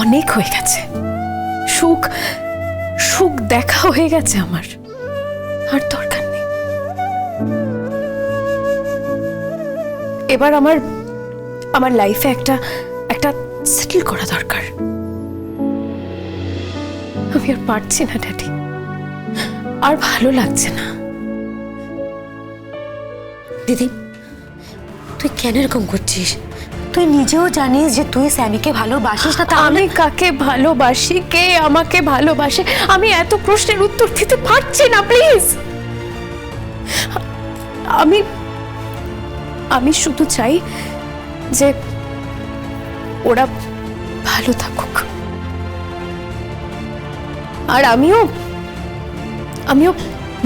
অনেক হয়ে গেছে। সুখ সুখ দেখা হয়ে গেছে আমার, আর দরকার নেই। এবার আমার আমার লাইফে একটা একটা সেটেল করা দরকার। আমি আর পারছি না ড্যাডি, আর ভালো লাগছে না। দিদি, তুই কেন এরকম করছিস? তুই নিজেও জানিস যে তুই স্যামিকে ভালোবাসিস না। আমি কাকে ভালোবাসি, কে আমাকে ভালোবাসে, আমি এত প্রশ্নের উত্তর দিতে পারছি না। প্লিজ, আমি আমি শুধু চাই যে ওরা ভালো থাকুক, আর আমিও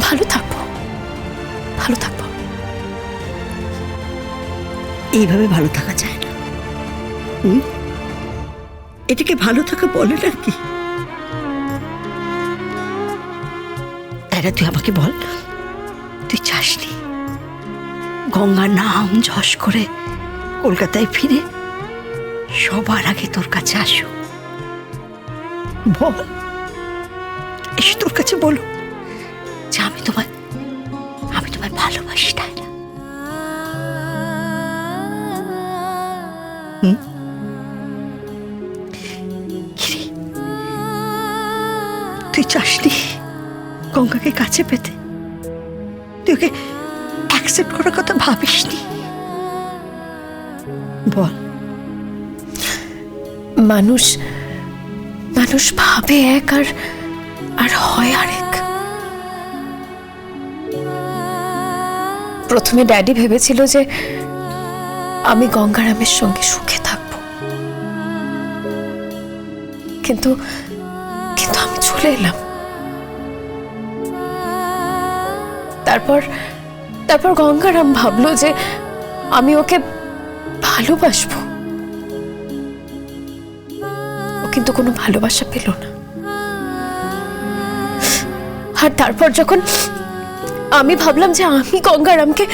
ভালো থাকবো, ভালো থাকবো। এইভাবে ভালো থাকা যায় না। এটাকে ভালো থাকা বলে নাকি? তাইরা, তুই আমাকে বল, তুই চাসনি গঙ্গার নাম যশ করে কলকাতায় ফিরে সবার আগে তোর কাছে আসো? বল, এসে তোর কাছে বলো যে আমি তোমায় ভালোবাসি, তাই না? তুই চাসনি গঙ্গাকে কাছে পেতে? তুই ওকে অ্যাকসেপ্ট করার কথা ভাবিসনি? বল। মানুষ মানুষ ভাবে এক আর হয় আরেক। প্রথমে ড্যাডি ভেবেছিল যে আমি গঙ্গারামের সঙ্গে সুখে থাকবো, কিন্তু কিন্তু আমি চলে এলাম। তারপর গঙ্গারাম ভাবলো যে আমি ওকে ভালোবাসবো। ও কিন্তু কোনো ভালোবাসা পেল না। আর তারপর যখন আমি ভাবলাম যে আমি গঙ্গারামকে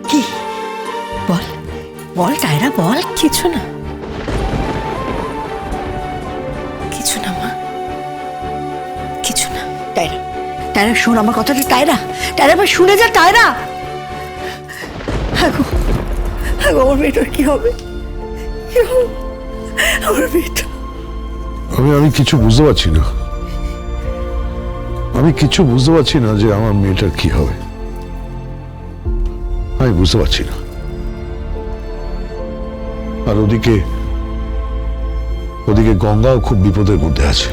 কি বল, বল টায়রা, বল। কিছু না, কিছু না মা, কিছু না। টায়রা, টায়রা শোন আমার কথাটা। টায়রা, টায়রা আবার শুনে যা। টায়রা, হ্যাঁ গো, আমার মেয়েটার কি হবে? আমার মেয়েটা, আমি কিছু বুঝতে পারছি না। আমি কিছু বুঝতে পারছি না যে আমার মেয়েটার কি হবে। আমি বুঝতে পারছি না। আর ওদিকে গঙ্গাও খুব বিপদের মধ্যে আছে।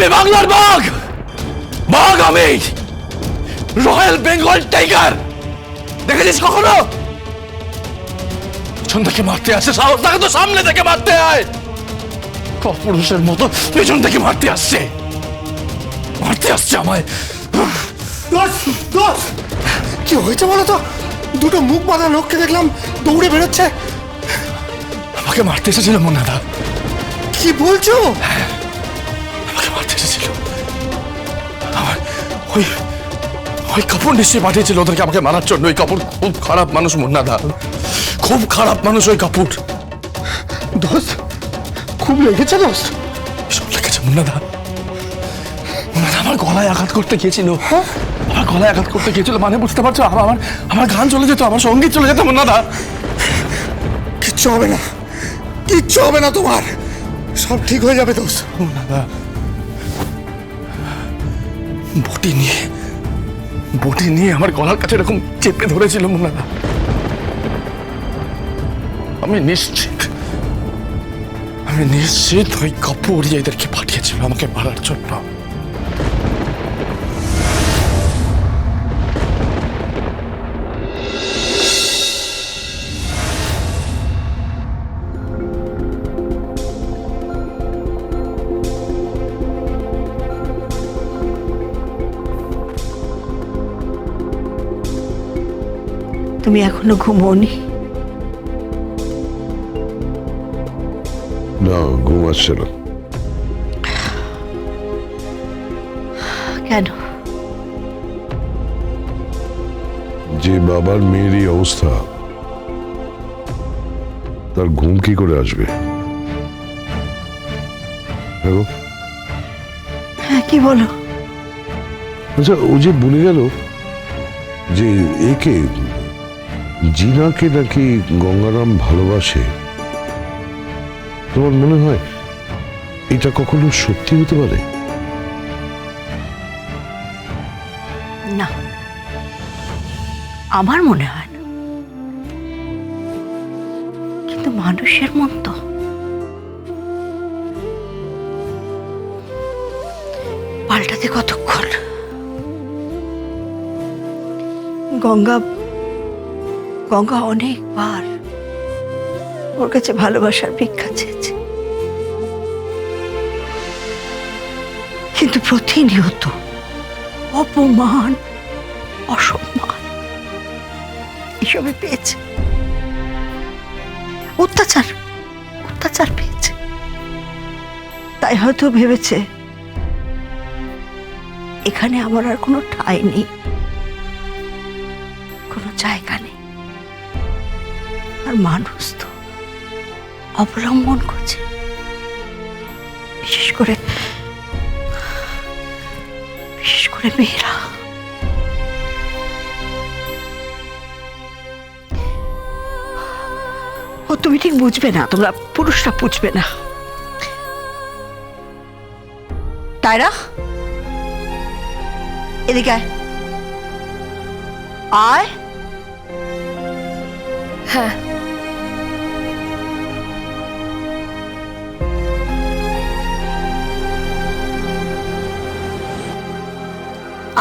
আমি বাংলার বাঘ, বাঘ আমি, রয়্যাল বেঙ্গল টাইগার। দেখেছিস কখনো? পেছন থেকে মারতে আসে, সাহস থাকে তো সামনে থেকে মারতে আয়। পুরুষের মতো পেছন থেকে মারতে আসছে আমায়। কি হয়েছে বলো তো? দুটো মুখ বাঁধা লোককে দেখলাম দৌড়ে বেরোচ্ছে। আমাকে মারতে এসেছিল মুন্নাদা। কি বলছো? আমাকে মারতে এসেছিল। আমার ওই কাপড় নিশ্চয়ই পাঠিয়েছিল ওদেরকে আমাকে মারার জন্য। ওই কাপড় খুব খারাপ মানুষ মুন্নাদা, খুব খারাপ মানুষ ওই কাপড়। দোস্ত খুব লেগেছে দোস্ত? সব লেগেছে মুন্নাদা। আমার গলায় আঘাত করতে গিয়েছিল, আমার গলায় আঘাত করতে গিয়েছিল, মানে বুঝতে পারছো? আমার গান চলে যেত, আমার সঙ্গীত চলে যেত মুন্নাদা। কিচ্ছু হবে না, কিচ্ছু হবে না তোমার, সব ঠিক হয়ে যাবে দোস্ত। মুন্নাদা বটি নিয়ে আমার গলার কাছে এরকম চেপে ধরেছিল মুন্নাদা। আমি নিশ্চিত ওই কাপড় এদেরকে পাঠিয়েছিল আমাকে মারার জন্য। তুমি এখনো ঘুমোনি? না, ঘুম আসছে না। কেন? যে বাবার মেয়ের এই অবস্থা, তার ঘুম কি করে আসবে? হ্যাঁ, কি বলো? আচ্ছা, ও যে বলে গেল যে একে, জিনাকে নাকি গঙ্গারাম ভালোবাসে, তোমার মনে হয় এটা কখনো সত্যি হতে পারে? না, আমার মনে হয় না, কিন্তু মানুষের মন তো। পাল্টাতে কতক্ষণ? গঙ্গা অনেকবার ওর কাছে ভালোবাসার ভিক্ষা চেয়েছে, কিন্তু প্রতিনিয়ত অপমান, অসম্মান এসবে পেয়েছে। অত্যাচার পেয়েছে। তাই হয়তো ভেবেছে এখানে আমার আর কোনো ঠাঁই নেই, কোনো জায়গা নেই। আর মানুষ তো অবলম্বন করছে, বিশেষ করে মেয়েরা। ও তুমি ঠিক বুঝবে না, তোমরা পুরুষরা বুঝবে না। তাইরা এদিকে আয়। আয়। হ্যাঁ,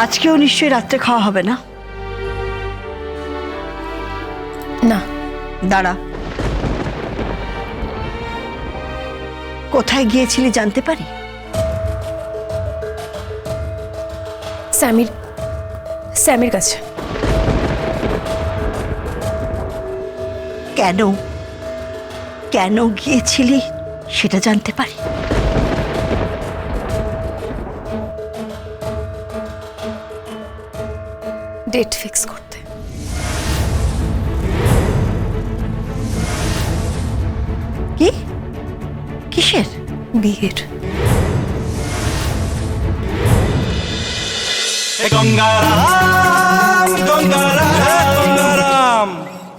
আজকেও নিশ্চয়ই রাত্রে খাওয়া হবে না? না। দাঁড়া, কোথায় গিয়েছিলি জানতে পারি? স্যামির কাছে। কেন গিয়েছিলি সেটা জানতে পারি? ডেট ফিক্স করতে। কি? কিসের? বিয়ের। গঙ্গারাম